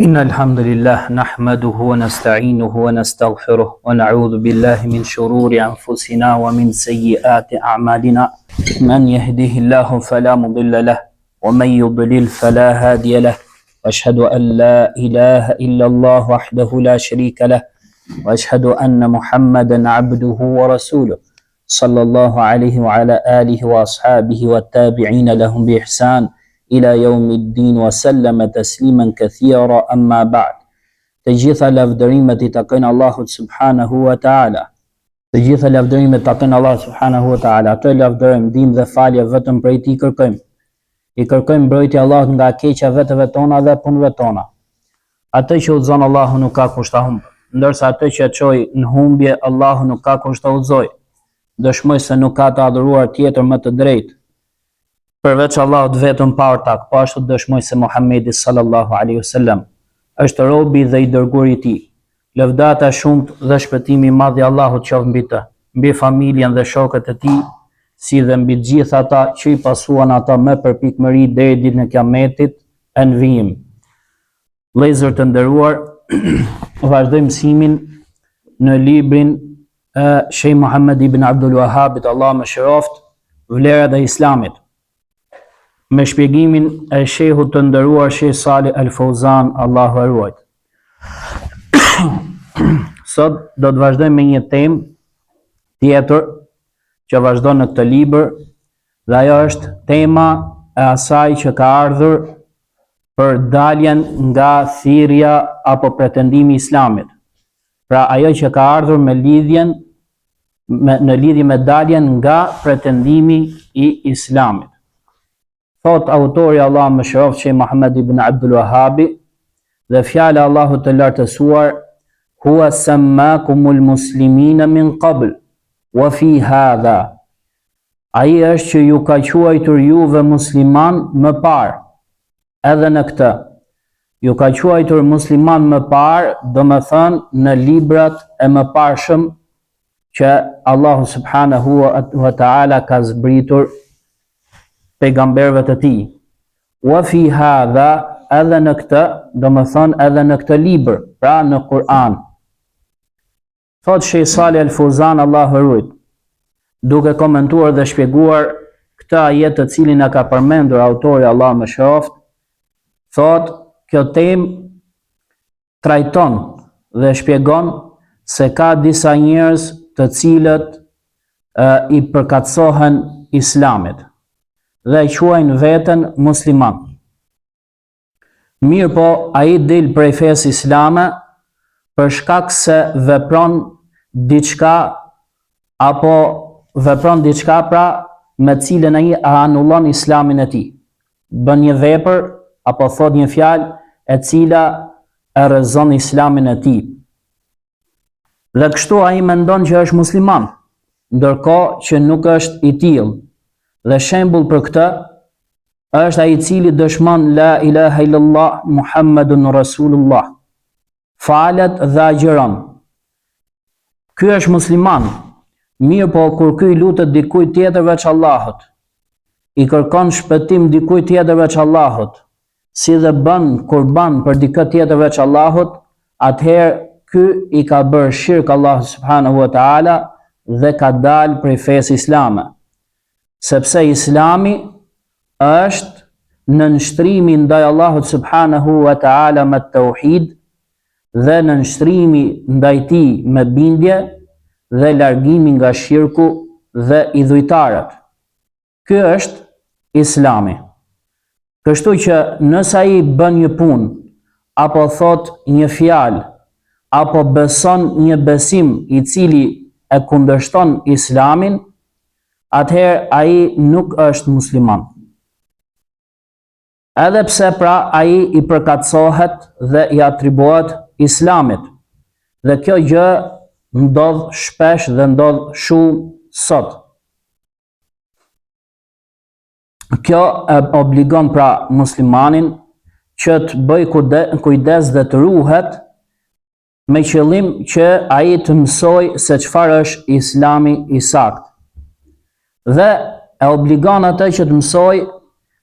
إن الحمد لله نحمده ونستعينه ونستغفره ونعوذ بالله من شرور أنفسنا ومن سيئات أعمالنا من يهده الله فلا مضل له ومن يضلل فلا هادي له وأشهد أن لا إله إلا الله وحده لا شريك له وأشهد أن محمدا عبده ورسوله صلى الله عليه وعلى آله وأصحابه والتابعين لهم بإحسان إلى يوم الدين وسلم تسليما كثيرا أما بعد. Të gjitha lavdërimet I takojnë Allahut subhanahu wa ta'ala. Të gjitha lavdërimet takojnë Allahut subhanahu wa ta'ala. Ato lavdërim, ndihmë dhe falje vetëm prej Tij kërkojmë. I kërkojmë mbrojtje Allahut nga keqja vetëve tona dhe punëve tona. Atë që udhëzon Allahu nuk ka kusht ta humbë, ndërsa atë që çoj në humbje Allahu nuk ka kusht ta udhëzoj. Dëshmoj se nuk ka të adhuruar tjetër më të drejtë përveç Allahut vetëm pa ortak, po ashtu dëshmoj se Muhamedi sallallahu alaihi wasallam është robi dhe I dërguari I Tij. Lëvdata shumt dhe shpëtimi I madh I Allahut qoftë mbi të, mbi familjen dhe shokët e tij, si dhe mbi të gjithë ata që I pasuan ata me përpikmëri deri ditën e Kiametit e në vijim. Vëllezër të nderuar, vazhdojmë mësimin në librin e Sheikh Muhammad ibn Abdul Wahhabit, Allah më shëroft, Vlerat e Islamit, me shpjegimin e shehut të nderuar Sheikh Salih Al Fauzan, Allahu e ruajt. Sot do të vazhdojmë me një temë tjetër që vazhdon në këtë libër, dhe ajo është tema e asaj që ka ardhur për daljen nga thirrja apo pretendimi I Islamit. Pra ajo që ka ardhur me lidhjen në lidhje me daljen nga pretendimi I Islamit. Thot autori Allah më shëroft Sheikh Muhammad ibn Abdul Wahhabi, dhe fjala Allahut të lartësuar, huwa sammakumul muslimina min qabl wa fi hadha. Ai është që ju ka quajtur juve musliman më parë, edhe në këtë. Ju ka quajtur musliman më parë, do më thënë në librat e më parshëm që Allahu subhanahu wa ta'ala ka zbritur pejgamberëve të Tij. Wa fi hadha, edhe në këtë, do më thonë edhe në këtë libër, pra në Kur'an. Thot Sheikh Salih Al Fauzan, Allahu e ruajt, duke komentuar dhe shpjeguar këtë ajet të cilin e ka përmendur autori Allah më shëroft, thot kjo temë trajton dhe shpjegon se ka disa njerëz të cilët I përkatësohen Islamit dhe I quajnë veten musliman. Mirë po, ai del prej fesë islame për shkak se vepron diçka pra me cilën ai anullon islamin e tij. Bën një vepër apo thot një fjalë e cila e rrezon islamin e tij. Dhe kështu ai mendon që është musliman, ndërkohë që nuk është I tillë. Dhe shembull për këtë është ai I cili dëshmon la ilaha illallah Muhammedun Rasulullah, falet dhe agjeron. Ky është musliman, mirë po kur ky lutet dikujt tjetër veç Allahut, I kërkon shpëtim dikujt tjetër veç Allahut, si dhe bën kurban për dikë tjetër veç Allahut, atëherë ky I ka bërë shirk Allahu subhanahu wa ta'ala dhe ka dalë prej fesë islame. Sepse Islami është nënshtrimi ndaj Allahut subhanahu wa ta'ala me tauhid dhe nënshtrimi ndaj Tij me bindje dhe largimi nga shirku dhe idhujtarët. Ky është Islami. Kështu që nëse ai bën një punë apo thot një fjalë apo beson një besim I cili e kundërshton Islamin, atëherë ai nuk është musliman. Edhe pse pra ai I përkatësohet dhe I atribuohet Islamit. Dhe kjo gjë ndodh shpesh dhe ndodh shumë sot. Kjo e obligon pra muslimanin që të bëj kujdes dhe të ruhet me qëllim që ai të mësoj se çfarë është Islami I saktë. Dhe e obligon atë që të mësoj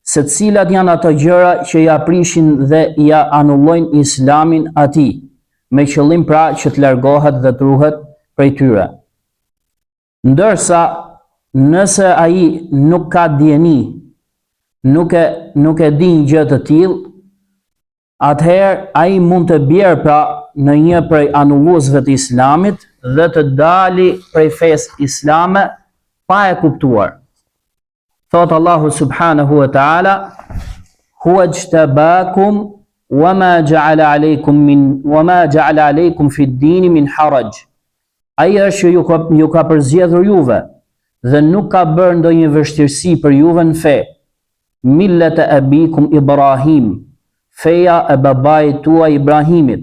se cilat janë ato gjëra që ja prishin dhe ja anullojnë islamin atij, me qëllim pra që të largohet dhe të ruhet prej tyre. Ndërsa nëse ai nuk ka dieni, nuk e di një gjë të tillë, atëherë ai mund të bjerë pra në një prej anulluesve të islamit dhe të dali prej fesë islame pa e kuptuar. Thot Allahu subhanahu wa ta'ala: "Huwa ijtabakum wama ja'ala alaykum fi ad-din min haraj." Ai është që ju ka përzgjedhur juve dhe nuk ka bërë ndonjë vështirësi për juve në fe. Millata abikum Ibrahim, feja e babait tuaj Ibrahimit.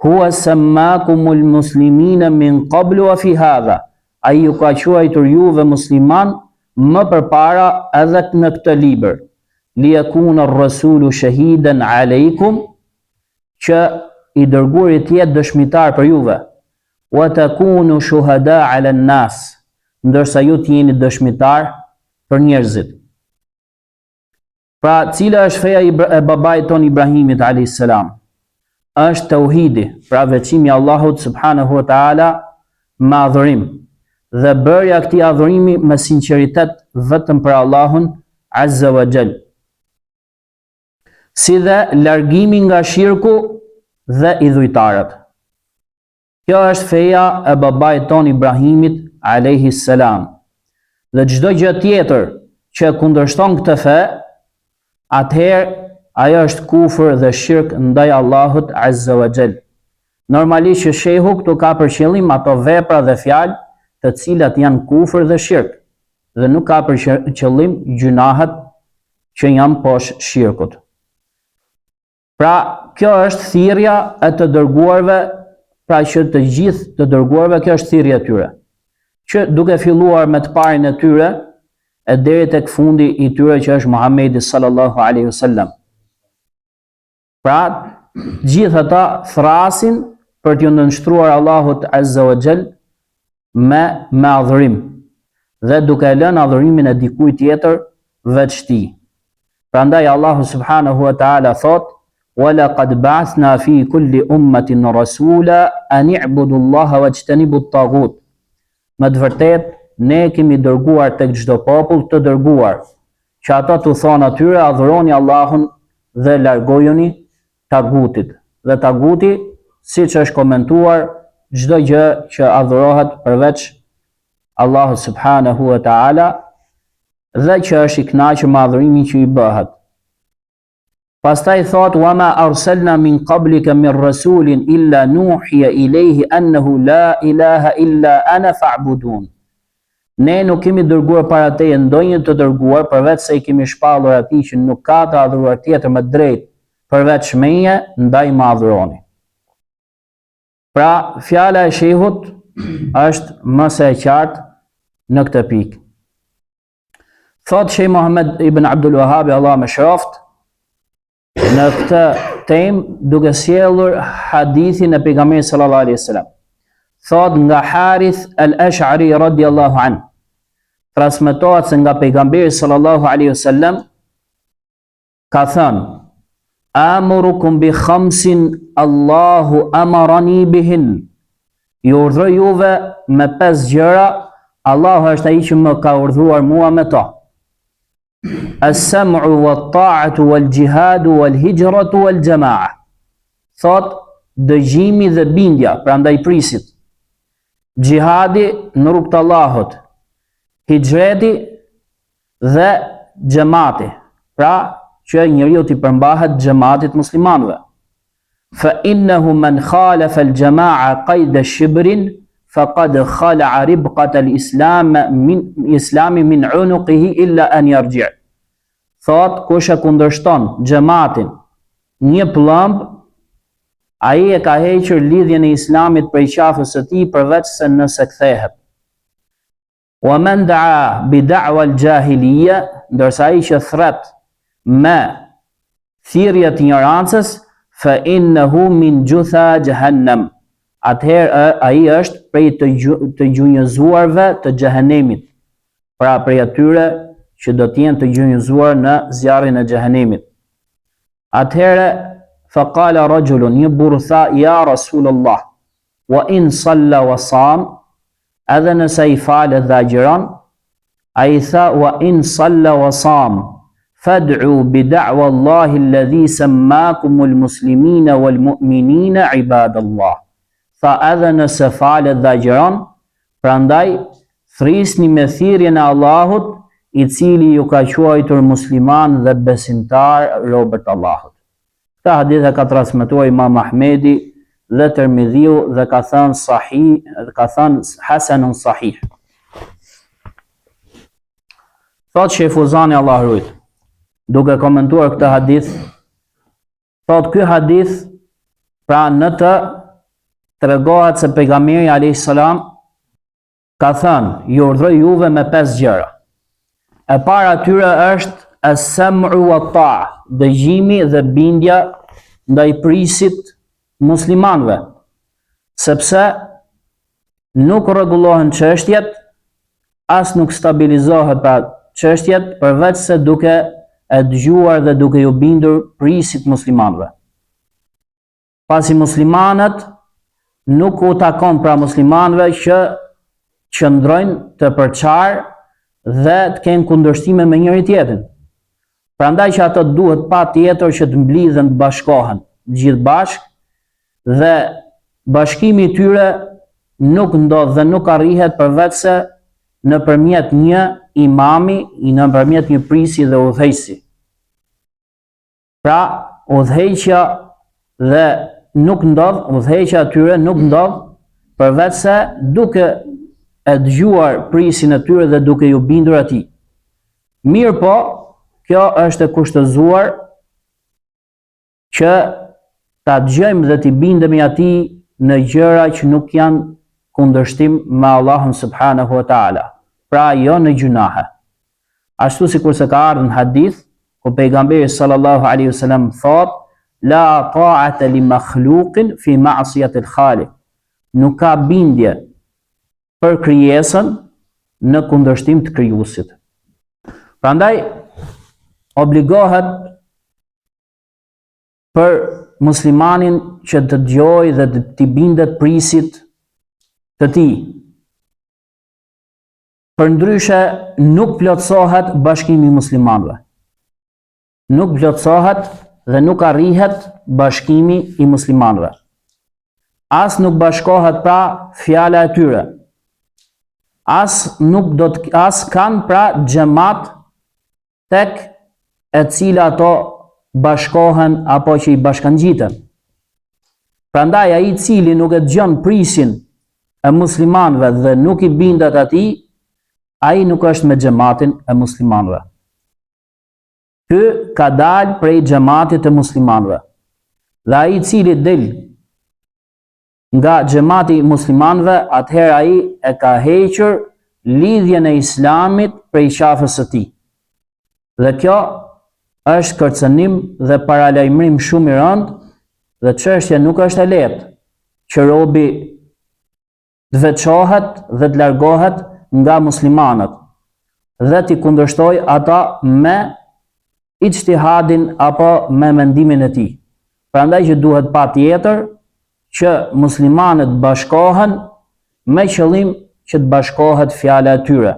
Huwa sammakumul muslimina min qablu wa fi hadha. Ai ju ka quajtur juve musliman më përpara edhe në këtë libër. Liyakuna ar-rasulu shahidan alaykum, që i dërguari të jetë dëshmitar për juve. Wa takunu shuhada 'ala an-nas, ndërsa ju të jeni dëshmitar për njerëzit. Pra, cila është feja e babait ton Ibrahimit alayhis salam? Është tauhidi, pra veçimi i Allahut subhanahu wa taala me adhurim dhe bërja këtij adhurimi me sinqeritet vetëm për Allahun azza wa jall. Si dhe largimi nga shirku dhe idhujtarët. Kjo është feja e babait ton Ibrahimit alayhis salam. Dhe çdo gjë tjetër që kundërshton këtë fe, atëherë ajo është kufër dhe shirk ndaj Allahut azza wa jall. Normalisht që shehu këtu ka për qëllim ato vepra dhe fjalë të cilat janë kufër dhe shirk, dhe nuk ka për qëllim gjunahet që janë poshtë shirkut. Pra, kjo është thirrja e të dërguarve, pra që të gjithë të dërguarve kjo është thirrja e tyre. Që duke filluar me të parin e tyre e deri tek fundi i tyre që është Muhamedi sallallahu alaihi wasallam. Pra, gjithë ata thrasin për t'ju nënshtruar Allahut azza wa jall me adhurim dhe duke lënë adhurimin e dikujt tjetër veç tij. Prandaj Allahu subhanahu wa taala thot: "Walaqad ba'athna fi kulli ummatin rasula an i'budu Allaha wajtanibu at-taghut." Me të vërtetë ne kemi dërguar tek çdo popull të dërguar, që ato t'u thonë atyre adhuroni Allahun dhe largojuni tagutit. Dhe taguti, siç është komentuar, çdo gjë që adhurohet përveç Allahut subhanahu wa taala dhe që është i kënaqur me adhurimin që i bëhet. Pastaj thot: "Wa ma arsalna min qablika min rasulin illa nuhiya ilayhi annahu la ilaha illa ana fa'budun." Ne nuk kemi dërguar para teje ndonjë të dërguar përveç se i kemi shpallur atij që nuk ka të adhuruar tjetër me drejt përveç meje, ndaj më adhuroni. Pra, fjala e shehut është më së e qartë në këtë pikë. Thot Sheh Muhammed ibn Abdul Wahhab, Allah më shëroft, në këtë temë duke sjellur hadithin e pejgamberit sallallahu alaihi wasallam. Thot nga Harith al-Ash'ari radhiyallahu anhu, transmetohet se nga pejgamberi sallallahu alaihi wasallam ka thënë: "Amurukum bi khamsin Allahu amarani bihin." Ju urdhëroj juve me 5 gjëra, Allahu është ai që më ka urdhëruar mua me to. As-sam'u wat-ta'atu wal-jihadu wal-hijratu wal-jama'a. Thot dëgjimi dhe bindja, prandaj prisit. Gjihadi në rrugt të Allahut, hijreti dhe xhamati, pra që njeriu t'i përmbahet xhamatit muslimanëve. Fa innahu man khalafa al-jama'a qayda shibrin faqad khala'a ribqata al-islam min 'unuqihi illa an yarji'. Thot kush e kundërshton xhamatin një plumb, ai e ka hequr lidhjen e islamit prej qafës së tij përveç se nëse kthehet. Wa man da'a bi da'wa al-jahiliya, ndërsa ai që thret me thirrje të ignorancës, fa innahu min jutha jahannam. Atëherë ai është prej të gjunjëzuarve të xhehenemit, pra prej atyre që do të jenë të gjunjëzuar në zjarrin e xhehenemit. Atëherë faqala rajulun, një burr tha, ja Rasulullah, wa in salla wa sam, edhe nëse i falet dhe agjiron, ai tha, wa in salla wa sam, fad'u bi da'wa Allahi alladhi sammakumul muslimina wal mu'minina ibadallah. Tha edhe nëse falet dhe agjiron, prandaj thrisni me thirrjen e Allahut, i cili ju ka quajtur musliman dhe besimtar robët Allahut. Këtë hadith e ka transmetuar Imam Ahmedi dhe Tirmidhiu dhe ka thënë sahih, ka thënë hasanun sahih. Thot Sheh Fuzani, Allah rujt, duke komentuar këtë hadith, thot ky hadith, pra në të tregohet se pejgamberi alayhis salam ka thënë, ju urdhëroj juve me 5 gjëra. E para tyre është as-sam'u wa ta'a, dëgjimi dhe bindja ndaj prisit muslimanëve, sepse nuk rregullohen çështjet, as nuk stabilizohet pra çështjet përveç se duke e dëgjuar dhe duke ju bindur prisit muslimanëve. Pasi muslimanët nuk u takon pra muslimanëve që qëndrojnë të përçarë dhe të kenë kundërshtime me njëri tjetrin. Prandaj që ato duhet pa tjetër që të mblidhen, të bashkohen gjithë bashkë dhe bashkimi i tyre nuk ndodh dhe nuk arrihet përveç se nëpërmjet një imami, nëpërmjet një prisi dhe udhëheqësi. Pra, udhëheqja dhe nuk ndodh, udhëheqja e tyre nuk ndodh përveç se duke e dëgjuar prisin e tyre dhe duke ju bindur atij. Mirë po, kjo është e kushtëzuar që ta dëgjojmë dhe t'i bindemi atij në gjëra që nuk janë kundërshtim me Allahun subhanahu wa taala, pra jo në gjunahe. Ashtu sikur se ka ardhur në hadith, ku pejgamberi sallallahu alaihi wasallam thot, la ta'ata li makhluqin fi ma'siyati al-khaliq. Nuk ka bindje për krijesën në kundërshtim të krijuesit. Prandaj obligohet për muslimanin që të dëgjojë dhe të bindet prisit të tij. Përndryshe nuk plotësohet bashkimi i muslimanëve. Nuk plotësohet dhe nuk arrihet bashkimi i muslimanëve. As nuk bashkohet pra fjala e tyre. As kanë pra xhamat tek e cila ato bashkohen apo që i bashkangjiten. Prandaj ai i cili nuk e dëgjon prisin e muslimanëve dhe nuk i bindet atij, ai nuk është me xhamatin e muslimanëve. Ky ka dalë prej xhamatit të muslimanëve. Dhe ai i cili del nga xhamati i muslimanëve, atëherë ai e ka hequr lidhjen e islamit prej qafës së tij. Dhe kjo është kërcënim dhe paralajmërim shumë i rëndë, dhe çështja nuk është e lehtë që robi të veçohet dhe të largohet nga muslimanët dhe t'i kundërshtoj ata me ijtihadin apo me mendimin e tij. Prandaj që duhet patjetër që muslimanët bashkohen me qëllim që të bashkohet fjala e tyre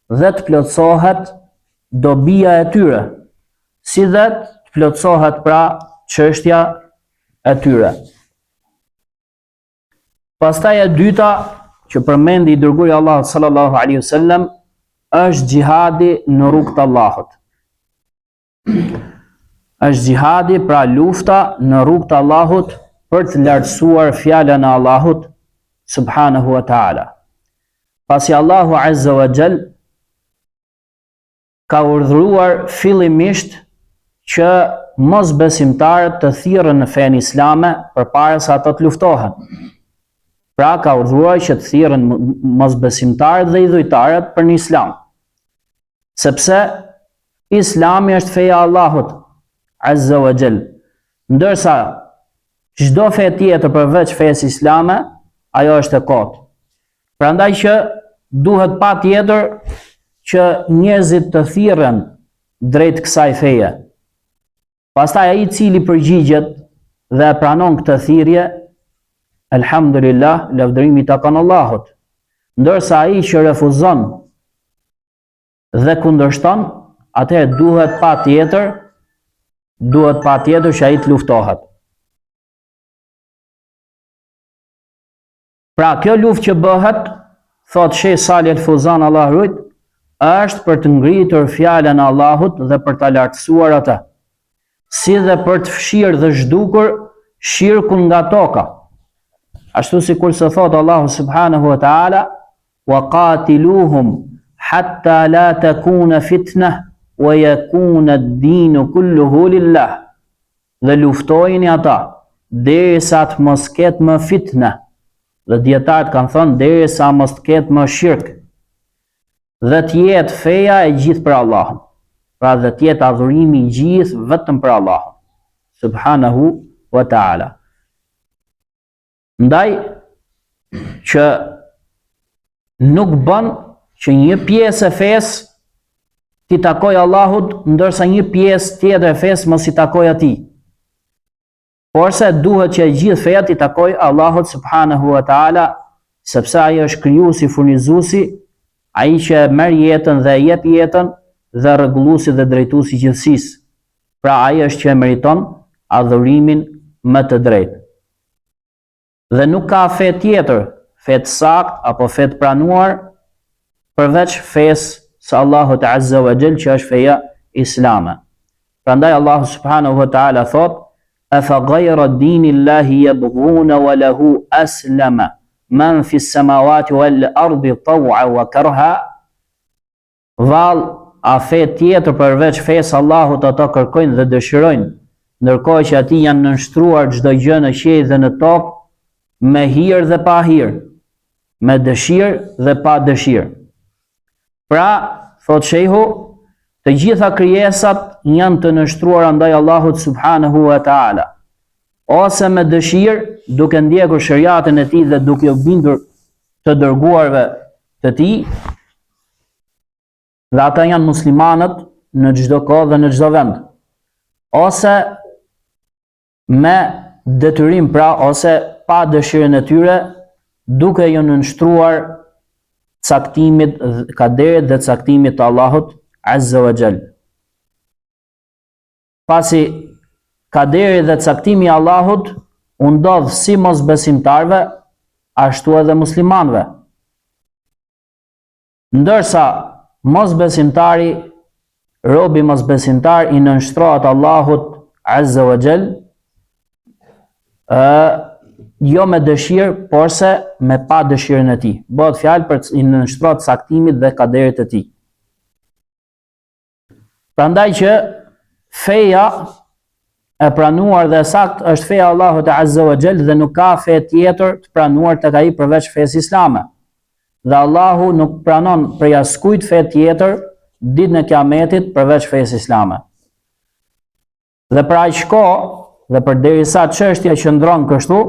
dhe të plotësohet dobia e tyre, si dhe të plotësohet pra çështja e tyre. Pastaj e dyta që përmendi i dërguari i Allahut sallallahu alaihi wasallam është xhihadi në rrugt të Allahut. Është xhihadi pra lufta në rrugt të Allahut për të lartësuar fjalën e Allahut subhanahu wa taala. Pasi Allahu azza wa jall ka urdhëruar fillimisht që mosbesimtarët të thirrën në fenë islame përpara se ata të luftohen. Pra ka urdhëruar që të thirrën mosbesimtarët dhe idhujtarët për në islam. Sepse Islami është feja e Allahut azza wa jall. Ndërsa çdo fe tjetër përveç fesë islame, ajo është e kotë. Prandaj që duhet patjetër që njerëzit të thirren drejt kësaj feje. Pastaj ai i cili përgjigjet dhe e pranon këtë thirrje, elhamdulillah, lavdërimi takon Allahut. Ndërsa ai që refuzon dhe kundërshton, atëherë duhet patjetër që ai të luftohet. Pra kjo luftë që bëhet, thot Sheh Salih Al-Fuzan, Allah ruajt, është për të ngritur fjalën e Allahut dhe për ta lartësuar atë, si dhe për të fshirë dhe zhdukur shirkun nga toka. Ashtu sikur se thot Allahu subhanahu wa ta'ala, wa qatiluhum hatta la takuna fitna wa yakuna ad-dinu kulluhu lillah. Dhe luftojini ata derisa të mos ketë më fitna. Dhe dietarët kanë thënë derisa mos ketë më shirk. Dhe të jetë feja e gjithë për Allahun. Pra dhe të jetë adhurimi i gjithë vetëm për Allahun subhanahu wa ta'ala. Ndaj që nuk bën që një pjesë e fesë t'i takoj Allahut, ndërsa një pjesë tjetër e fesë mos i takoj atij. Porse duhet që gjithë feja t'i takoj Allahut subhanahu wa ta'ala, sepse ai është krijuesi, furnizuesi, ai që merr jetën dhe jep jetën dhe rregulluesi dhe drejtuesi i gjithësisë. Pra ai është që e meriton adhurimin më të drejtë. Dhe nuk ka fe tjetër, fe të sakt apo fe të pranuar, përveç fesë së Allahut azza wa jall, që është feja islame. Prandaj Allahu subhanahu wa ta'ala thot: "Afa ghayra dinillahi yabghuna wa lahu aslama man fi s-samawati wal ardi taw'an wa karha." Vallë, a fe tjetër përveç fesë Allahut ata kërkojnë dhe dëshirojnë, ndërkohë që atij janë nënshtruar çdo gjë në qiell dhe në tokë, me hir dhe pa hir, me dëshirë dhe pa dëshirë. Pra, thot shehu, të gjitha krijesat janë të nështruara ndaj Allahut subhanahu wa ta'ala, ose me dëshirë, duke ndjekur shariatën e tij dhe duke u bindur të dërguarve të tij, dhe ata janë muslimanët në çdo kohë dhe në çdo vend, ose me detyrim, pra, ose pa dëshirën e tyre, duke ju nënshtruar caktimit, kaderit dhe caktimit të Allahut azza wa jall. Pasi kaderi dhe caktimi i Allahut u ndodh si mosbesimtarve, ashtu edhe muslimanëve. Ndërsa mosbesimtari, robi mosbesimtar i nënshtrohet Allahut azza wa jall, jo me dëshirë, porse me pa dëshirën e tij. Bëhet fjalë për i nënshtrohet caktimit dhe kaderit të tij. Prandaj që feja e pranuar dhe sakt është feja Allahut azza wa jall, dhe nuk ka fe tjetër të pranuar tek ai përveç fesë islame. Dhe Allahu nuk pranon prej askujt fe tjetër ditën e Kiametit përveç fesë islame. Dhe për aq kohë, dhe përderisa çështja qëndron kështu,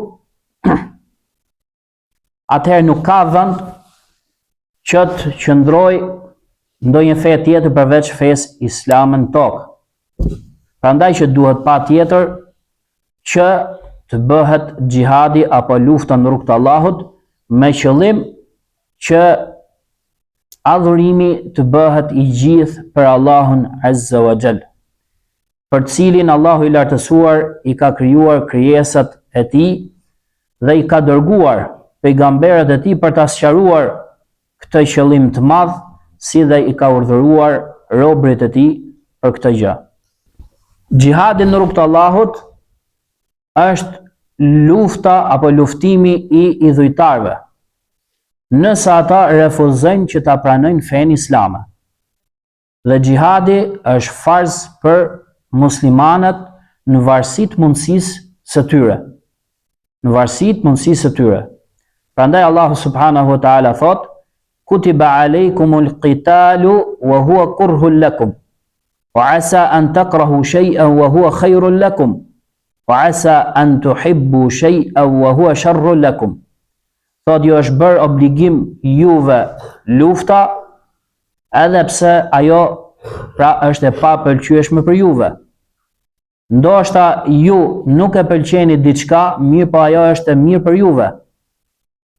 atëherë nuk ka vend që të qëndroj ndonjë fe tjetër përveç fesë islame në tokë. Prandaj që duhet patjetër që të bëhet xhihadi apo lufta në rrugt të Allahut, me qëllim që adhurimi të bëhet i gjithë për Allahun azza wa jall, për cilin Allahu i lartësuar i ka krijuar krijesat e tij dhe i ka dërguar pejgamberët e tij për ta sqaruar këtë qëllim të madh, si dhe i ka urdhëruar robërit e tij për këtë gjë. Xhihadi në rrugt të Allahut është lufta apo luftimi i idhujtarëve, nëse ata refuzojnë që ta pranojnë fenë islame. Dhe xhihadi është farz për muslimanët në varësi të mundësisë së tyre. Në varësi të mundësisë së tyre. Prandaj Allahu subhanahu wa ta'ala thot: "Kutiba alaykumul qitalu wa huwa kurhun lakum, wa asa an takrahu shay'an wa huwa khayrun lakum, wa asa an tuhibbu shay'an wa huwa sharrun lakum." Thot, ju është bërë obligim juve lufta, edhe pse ajo pra është e papëlqyeshme për juve. Ndoshta ju nuk e pëlqeni diçka, mirë po ajo është e mirë për juve.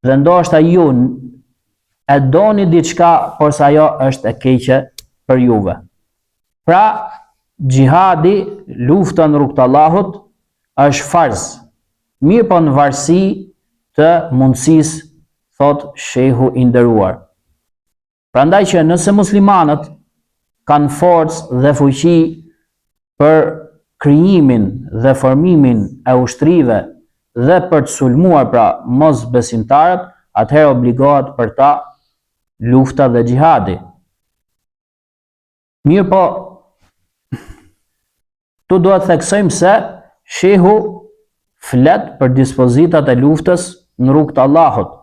Dhe ndoshta ju e doni diçka, por se ajo është e keqe për juve. Pra, xhihadi, lufta në rrugt të Allahut, është farz. Mirë po në varësi të mundësisë, thot shehu i nderuar. Prandaj që nëse muslimanët kanë forcë dhe fuqi për krijimin dhe formimin e ushtrive dhe për të sulmuar pra mos besimtarët, atëherë obligohet për ta lufta dhe xhihadi. Mirë po, tu duhet theksojmë se shehu flet për dispozitat e luftës në rrugt të Allahut,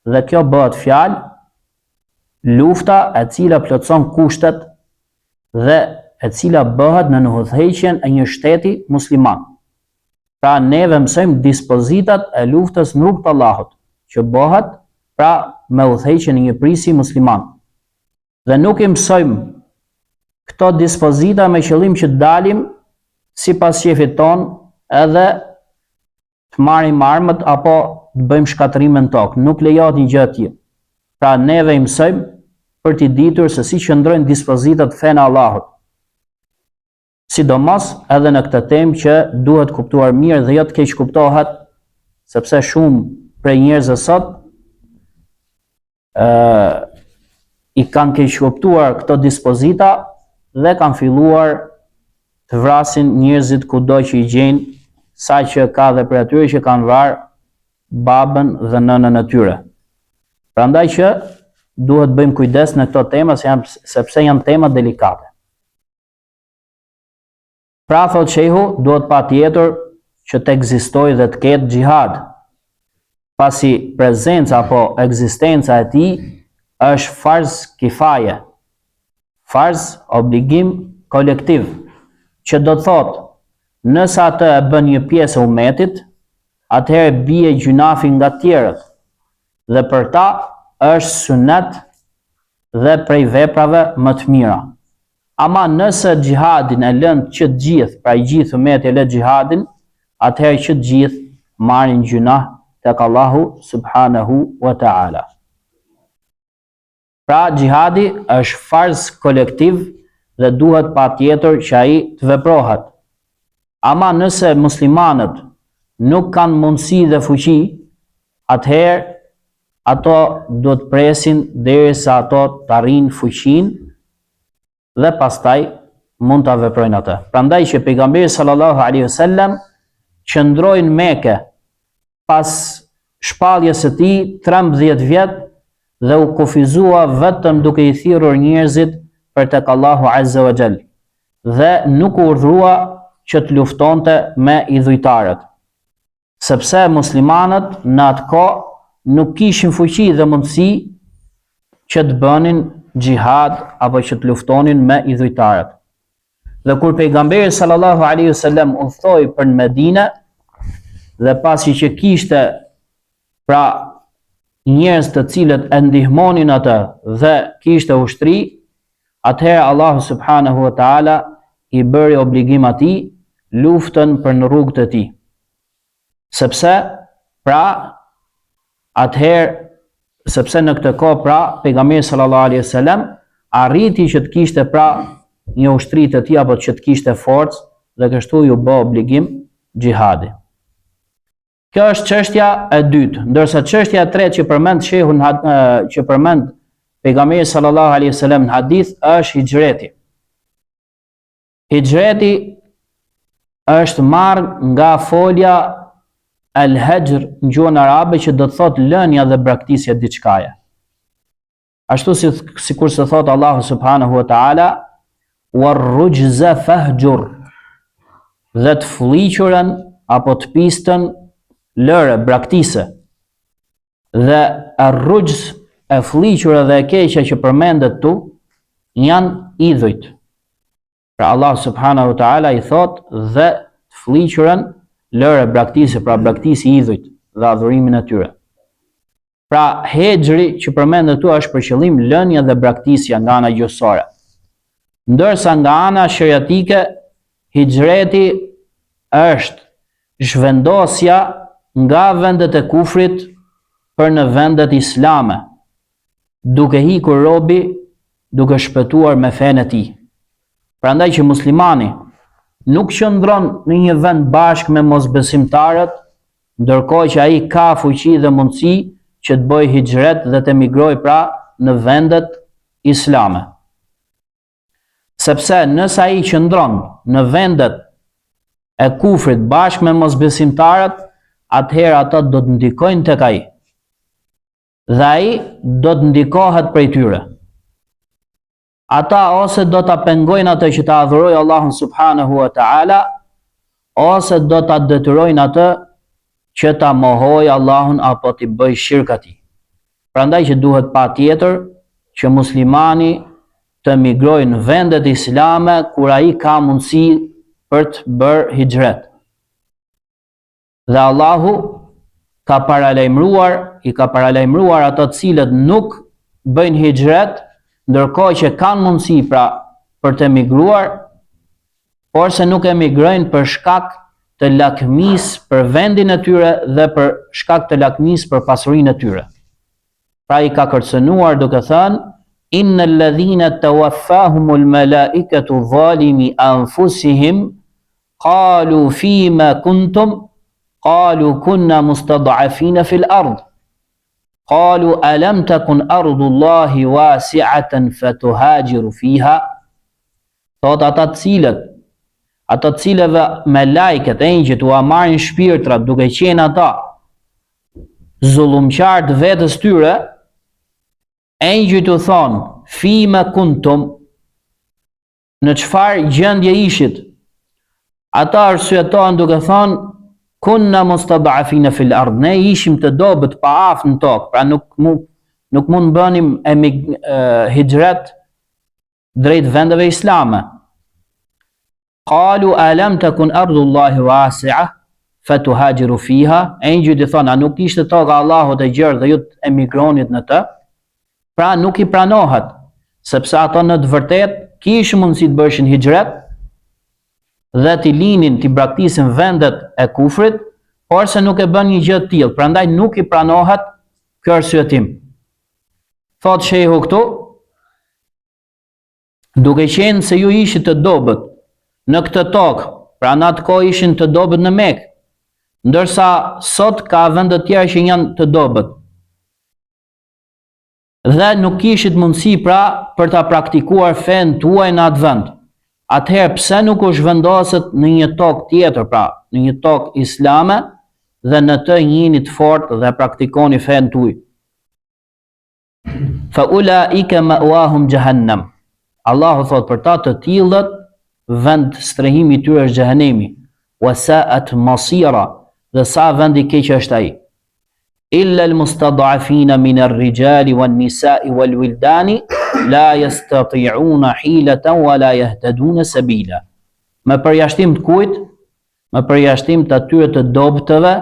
dhe kjo bëhet fjalë lufta e cila plotëson kushtet dhe e cila bëhet në udhëheqjen e një shteti musliman. Pra neve mësojmë dispozitat e luftës në rrugt të Allahut, që bëhet pra me udhëheqjen e një prisi musliman. Dhe nuk i mësojmë këto dispozita me qëllim që dalim sipas shefit ton edhe të marrim armët apo të bëjmë shkatërime në tokë. Nuk lejohet një gjë e tillë. Pra neve i mësojmë për t'i ditur se si qëndrojnë dispozitat fena Allahut. Sidomos edhe në këtë temë që duhet kuptuar mirë dhe jo të keq kuptohet, sepse shumë prej njerëzve sot i kanë keq kuptuar këto dispozita dhe kanë filluar të vrasin njerëzit kudo që i gjejnë, saqë ka dhe për atyre që kanë vrarë babën dhe nënën e tyre. Prandaj që duhet bëjmë kujdes në këto tema sepse janë tema delikate. Pra thot shehu, duhet patjetër që të ekzistojë dhe të ketë xhihad, pasi prezenca apo ekzistenca e tij është farz kifaje, farz obligim kolektiv, që do të thotë, nëse atë e bën një pjesë e ummetit, atëherë bie gjunafi nga të tjerët, dhe për ta është sunet dhe prej veprave më të mira. Ama nëse xhihadin e lën që të gjithë, pra i gjithë ummeti e lë xhihadin, atëherë që të gjithë marrin gjunah tek Allahu subhanahu wa ta'ala. Pra xhihadi është farz kolektiv dhe duhet patjetër që ai të veprohet. Ama nëse muslimanët nuk kanë mundësi dhe fuqi, atëherë ato do të presin derisa ato të arrijnë fuqinë dhe pastaj mund ta veprojnë atë. Prandaj që pejgamberi sallallahu alaihi wasallam qëndroi në Mekë pas shpalljes së tij 13 vjet dhe u kufizua vetëm duke i thirrur njerëzit për tek Allahu azza wa jall dhe nuk u urdhërua që të luftonte me idhujtarët, sepse muslimanët në atë kohë nuk kishin fuqi dhe mundësi që të bënin xhihad apo që të luftonin me idhujtarët. Dhe kur pejgamberi sallallahu alaihi wasallam udhtoi për në Medinë dhe pasi që kishte pra njerëz të cilët e ndihmonin atë dhe kishte ushtri, atëherë Allahu subhanahu wa taala i bëri obligim atij luftën për në rrugët e tij. Sepse në këtë kohë pra pejgamberi sallallahu alaihi wasallam arriti që të kishte pra një ushtri të tij apo që të kishte forcë dhe kështu ju bë obligim xhihadi. Kjo është çështja e dytë, ndërsa çështja e tretë që përmend shehun që përmend pejgamberi sallallahu alaihi wasallam në hadith është hijreti. Hijreti është marrë nga folja al-hajr në gjuhën arabe që do të thotë lënia dhe braktisja e diçkaje. Ashtu sikur se thot Allahu subhanahu wa taala war-rujza fahjur, dhe të fllihurën apo të pistën lëre, braktise. Dhe ar-rujz e fllihura dhe e keqja që përmendet tu janë idhujt. Pra Allah subhanahu wa taala i thot dhe të fllihurën lëre, braktise, pra braktisi idhujt dhe adhurimin e tyre. Pra hexhri që përmendet këtu është për qëllim lënia dhe braktisja nga ana gjuhësore. Ndërsa nga ana shariatike hijreti është zhvendosja nga vendet e kufrit për në vendet islame, duke hikur robi, duke shpëtuar me fenë e tij. Prandaj që muslimani nuk qëndron në një vend bashkë me mosbesimtarët, ndërkohë që ai ka fuqi dhe mundësi që të bëjë hijret dhe të emigrojë pra në vendet islame. Sepse nëse ai qëndron në vendet e kufrit bashkë me mosbesimtarët, atëherë ata do të ndikojnë tek ai. Dhe ai do të ndikohet prej tyre. Ata ose do ta pengojnë atë që ta adhurojë Allahun subhanahu wa ta'ala, ose do ta detyrojnë atë që ta mohojë Allahun apo t'i bëjë shirk atij. Prandaj që duhet patjetër që muslimani të migrojë në vendet islame kur ai ka mundësi për të bërë hijret. Dhe Allahu ka paralajmëruar ato të cilët nuk bëjnë hijret, ndërkohë që kanë mundësi pra për të emigruar, por se nuk emigrojnë për shkak të lakmisë për vendin e tyre dhe për shkak të lakmisë për pasurinë e tyre. Pra i ka kërcënuar duke thënë: Innal ladhina tawaffahumul malaikatu zalimi anfusihim qalu fima kuntum qalu kunna mustad'afina fil ard qalu alam takun ardullahi wasi'atan fatuhajiru fiha. Thot ata të cilëve me lajket, engjëjt u marrin shpirtrat duke qenë ata zullumqar të vetes tyre, engjëjt u thonë fima kuntum, në çfarë gjendje ishit? Ata arsyetohen duke thonë kunna mustad'afina fil ard, ne ishim të dobët pa aftë në tokë, pra nuk mund bënim hijret drejt vendeve islame. Qalu alam takun ardullahi wasi'a fatuhajiru fiha, engjëjt i thonë a nuk ishte toka e Allahut e gjerë dhe ju të emigronit në të? Pra nuk i pranohet, sepse ato në të vërtet kishin mundësi të bëshin hijret dhe t'i linin, t'i braktisin vendet e kufrit, por se nuk e bën një gjë të tillë, prandaj nuk i pranohet ky arsyetim. Thot shehu këtu, duke qenë se ju ishit të dobët në këtë tokë, pra në atë kohë ishin të dobët në Mekë, ndërsa sot ka vende të tjera që janë të dobët. Dhe nuk kishit mundësi pra për ta praktikuar fen tuaj në atë vend. Atëherë pse nuk u zhvendoset në një tokë tjetër, pra në një tokë islame, dhe në të jeni të fortë dhe praktikoni fen tuaj. Fa ulaika ma'wahum jahannam. Allahu thot për ta të tillët vend strehimi i tyre është xhehenemi. Wa sa'at masira, dhe sa vend i keq është ai. Illa al-mustad'afina min ar-rijali wan-nisa'i wal-wildani la yastati'una hilatan wa la yahtaduna sabila. Me përjashtim të kujt? Me përjashtim të atyre të dobëtëve,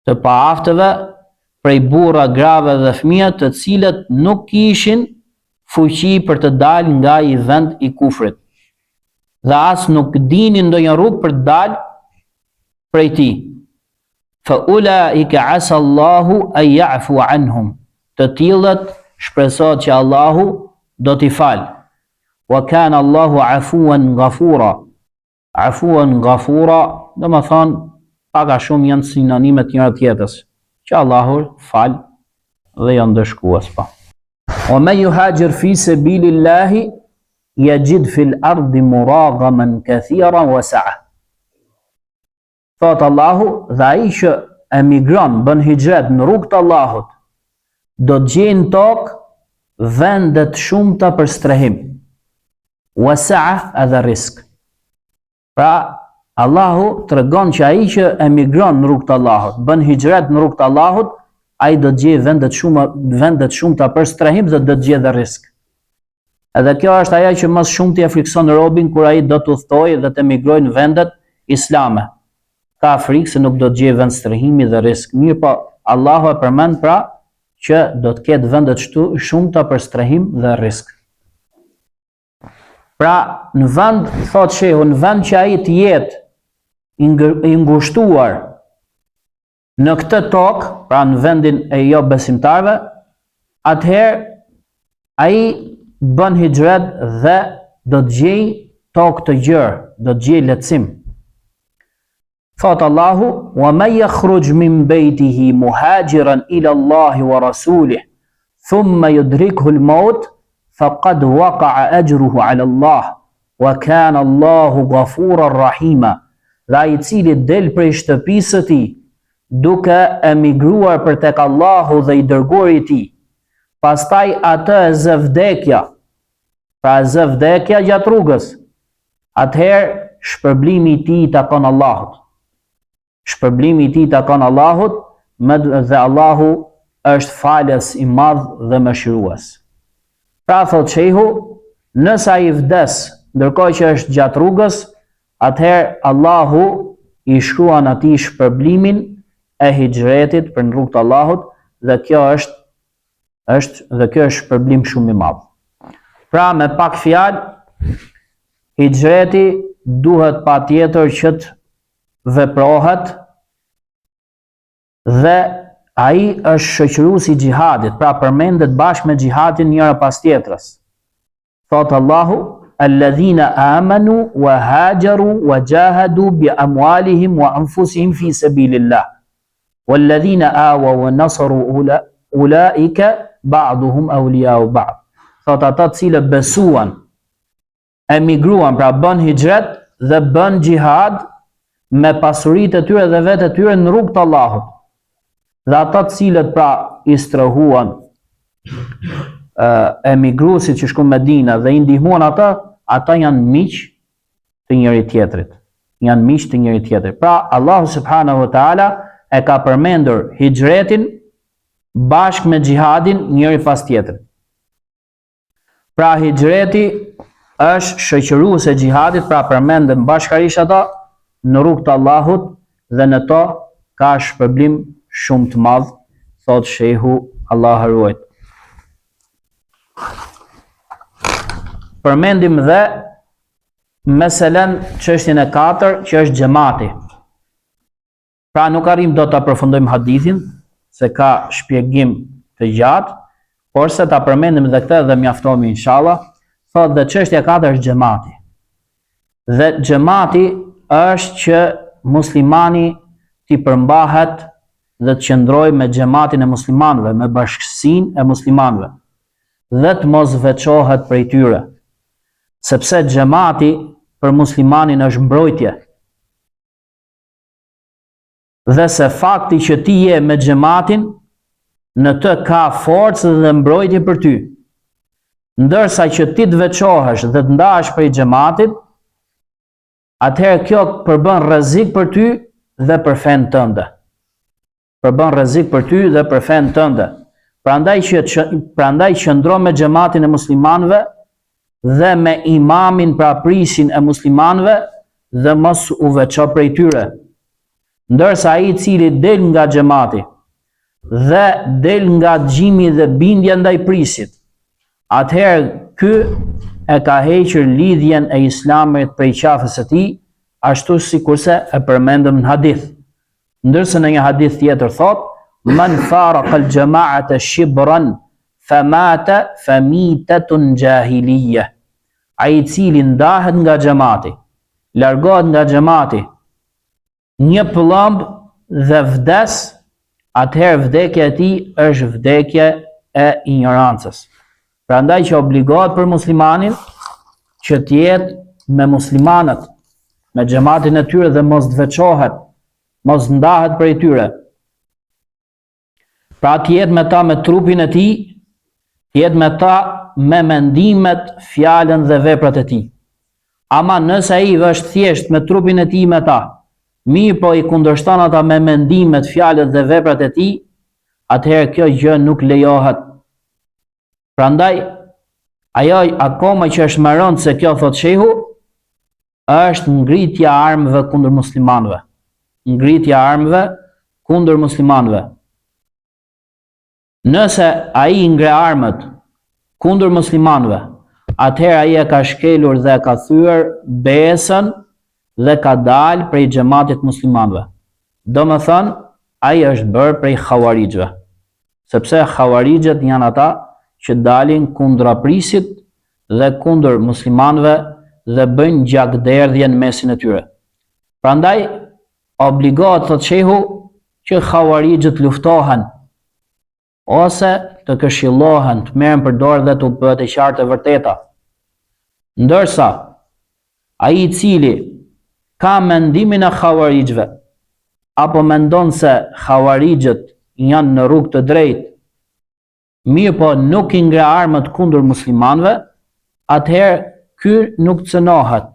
të paaftëve, prej burra, grave dhe fëmijë, të cilët nuk kishin fuqi për të dalë nga i vend i kufrit, dhe as nuk dinin ndonjë rrugë për të dalë prej tij. Fa ulaika asa Allahu an ya'fu anhum. Të tillët shpresohet që Allahu do t'i falë. Wa kana Allahu afuwan ghafura. Afuwan ghafura, do më thonë pak a shumë janë sinonimet njëra tjetrës, që Allahu falë dhe janë ndëshkues pa. Wa man yuhajir fi sabilillahi yajid fil ardi muragaman kathiran wa sa'a. Thot Allahu, dhe ai që emigron, bën hijret në rrugt të Allahut, do të gjejë në tokë vendet shumta për strehim. Wa sa'a edhe risk. Pra Allahu tregon që ai që emigron në rrugt të Allahut, bën hijret në rrugt të Allahut, ai do të gjejë vendet shumta për strehim dhe do të gjejë edhe risk. Edhe kjo është ajo që më shumë t'i frikson robin kur ai do të udhtojë dhe të emigrojë në vendet islame. Ka frikë se nuk do të gjejë vend strehimi dhe risk. Mirë po, Allahu e përmend pra që do të ketë vendet shumëta për strehim dhe risk. Pra, në vend, thot shehu, në vend që ai të jetë i ngushtuar në këtë tokë, pra në vendin e jo besimtarve, atëherë ai bën hijret dhe do të gjej tokë të gjerë, do të gjej lehtësim. Thot Allahu, wa man yakhruj min baytihi muhajiran ila Allahi wa rasulih, thumma yudrikhu al-maut, faqad waqa'a ajruhu ala Allah, wa kana Allahu ghafuran rahima. Dhe ai i cili del prej shtëpisë së tij, duke emigruar për tek Allahu dhe i dërguari i tij, pastaj atë e zë vdekja, pra e zë vdekja gjatë rrugës, atëherë shpërblimi i tij takon Allahut. Shpërblimi i tij takon Allahut, dhe Allahu është falës i madh dhe mëshirues. Pra thot shehu, nëse ai vdes ndërkohë që është gjatë rrugës, atëherë Allahu i shkruan atij shpërblimin e hijretit për në rrugt të Allahut, dhe kjo është shpërblim shumë i madh. Pra me pak fjalë, hijreti duhet patjetër që të veprohet dhe ai është shoqëruesi i xhihadit, pra përmendet bashkë me xhihadin njëra pas tjetrës. Thot Allahu, alladhina amanu wa hajaru wa jahadu bi amwalihim wa anfusihim fi sabilillah. Walladhina awaw wa nasaru ulaika ba'duhum awliya'u ba'd. Thot ata të cilët besuan, emigruan, pra bën hijret dhe bën xhihad me pasuritë e tyre dhe vetë e tyre në rrugt të Allahut. Dhe ata të cilët pra i strehuan emigruesit që shkon në Medinë dhe i ndihmuan ata janë miq të njëri tjetrit. Janë miq të njëri tjetrit. Pra Allahu subhanahu wa taala e ka përmendur hijretin bashkë me xhihadin njëri pas tjetrit. Pra hijreti është shoqërues e xhihadit, pra përmenden bashkërisht ata në rrugt të Allahut dhe në to ka shpërblim shumë të madh, thot shehu, Allah ruajt. Përmendim dhe meselen çështjen e 4, që është xhamati. Pra nuk arrim do të përfundojmë hadithin, se ka shpjegim të gjatë, por se ta përmendim dhe këtë dhe mjaftohemi inshallah. Thot dhe çështja e 4 është xhamati. Dhe xhamati është që muslimani t'i përmbahet dhe të qëndroj me xhamatin e muslimanëve, me bashkësinë e muslimanëve, dhe të mos veçohet prej tyre. Sepse xhamati për muslimanin është mbrojtje. Dhe se fakti që ti je me xhamatin, në të ka forcë dhe mbrojtje për ty. Ndërsa që ti të veçohesh dhe të ndahesh prej xhamatit, atëherë kjo përbën rrezik për ty dhe për fen tënde. Përbën rrezik për ty dhe për fen tënde. Prandaj qëndro me xhamatin e muslimanëve dhe me imamin, pra prisin e muslimanëve, dhe mos u veço prej tyre. Ndërsa ai i cili del nga xhamati dhe del nga xhimi dhe bindja ndaj prisit, atëherë ky e ka hequr lidhjen e islamit prej qafës së tij, ashtu sikurse e përmendëm në hadith. Ndërsa në një hadith tjetër thot, man faraqa al-jama'ata shibran famata famitatun jahiliya. Ai i cili ndahet nga xhamati, largohet nga xhamati një pëllëmb dhe vdes, atëherë vdekja e tij është vdekje e ignorancës. Prandaj që obligohet për muslimanin që të jetë me muslimanët, me xhamatin e tyre dhe mos të veçohet, mos ndahet prej tyre. Pra të jetë me ta me trupin e tij, të jetë me ta me mendimet, fjalën dhe veprat e tij. Ama nëse ai është thjesht me trupin e tij me ta, mirë po i kundërshton ata me mendimet, fjalët dhe veprat e tij, atëherë kjo gjë nuk lejohet. Prandaj, ajo akoma që është më rëndë se kjo, thot shehu, është ngritja e armëve kundër muslimanëve. Ngritja e armëve kundër muslimanëve. Nëse ai ngre armët kundër muslimanëve, atëherë ai e ka shkelur dhe ka thyer besën dhe ka dalë prej xhamatit muslimanëve. Domethënë, ai është bërë prej xhawarixhëve, sepse xhawarixhët janë ata që dalin kundra prisit dhe kundër muslimanëve dhe bëjnë gjakderdhje në mesin e tyre. Prandaj obligohet, thot shehu, që xhawarixhët luftohen ose të këshillohen, të merren për dorë dhe të bëhet e qartë e vërteta. Ndërsa ai i cili ka mendimin e xhawarixhëve apo mendon se xhawarixhët janë në rrugë të drejtë, mirë po nuk i ngre armët kundër muslimanëve, atëherë ky nuk cënohet,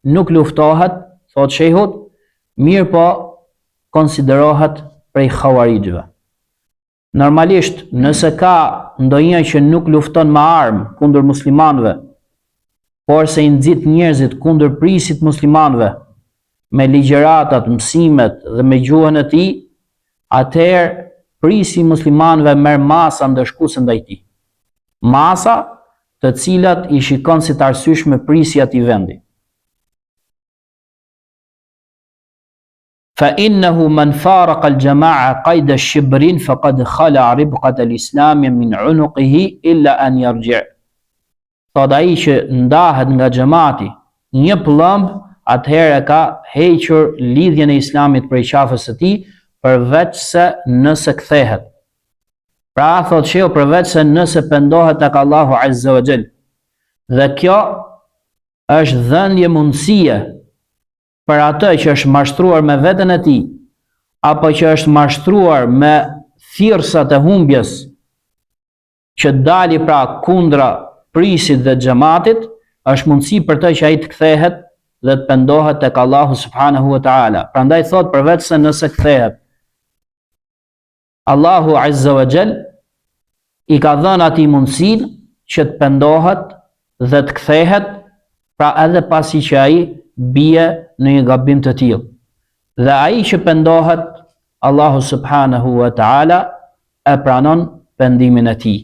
nuk luftohet, thot shehut, mirë po konsiderohet prej xhawarixhëve. Normalisht, nëse ka ndonjë që nuk lufton me armë kundër muslimanëve, por se i nxit njerëzit kundër prisit muslimanëve me ligjëratat, mësimet dhe me gjuhën e tij, atëherë prisi muslimanëve merr masa ndëshkuese ndaj tij. Masa të cilat i shikon si të arsyeshme prisi atij vendi. فإنه من فارق الجماعة قيد الشبر فقد خلع ربقة الإسلام من عنقه إلا أن يرجع. Thot ai që ndahet nga xhamati një plumb, atëherë ka hequr lidhjen e Islamit prej qafës së tij, përveç se nëse kthehet. Pra thot shehu, përveç se nëse pendohet tek Allahu Azza wa Jall. Dhe kjo është dhënje mundësie për atë që është mashtruar me veten e tij, apo që është mashtruar me thirrsat e humbjes, që dali pra kundra prisit dhe xhamatit, është mundësi për të që ai të kthehet dhe të pendohet tek Allahu subhanahu wa taala. Prandaj thot, përveç se nëse kthehet, Allahu Azza wa Jall i ka dhënë atij mundësinë që të pendohet dhe të kthehet, pra edhe pasi që ai bie në një gabim të tillë. Dhe ai që pendohet, Allahu subhanahu wa taala e pranon pendimin e tij.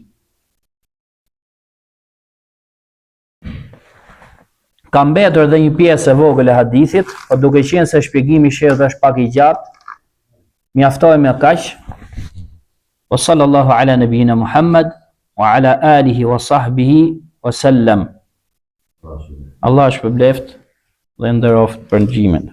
Ka mbetur edhe një pjesë e vogël e hadithit, por duke qenë se shpjegimi i shehut është pak i gjatë, mjaftohemi me kaq. Wa sallallahu ala nabiyina Muhammad wa ala alihi wa sahbihi wa sallam. Allah shpërbleft dhe nderoft për ndëgjimin.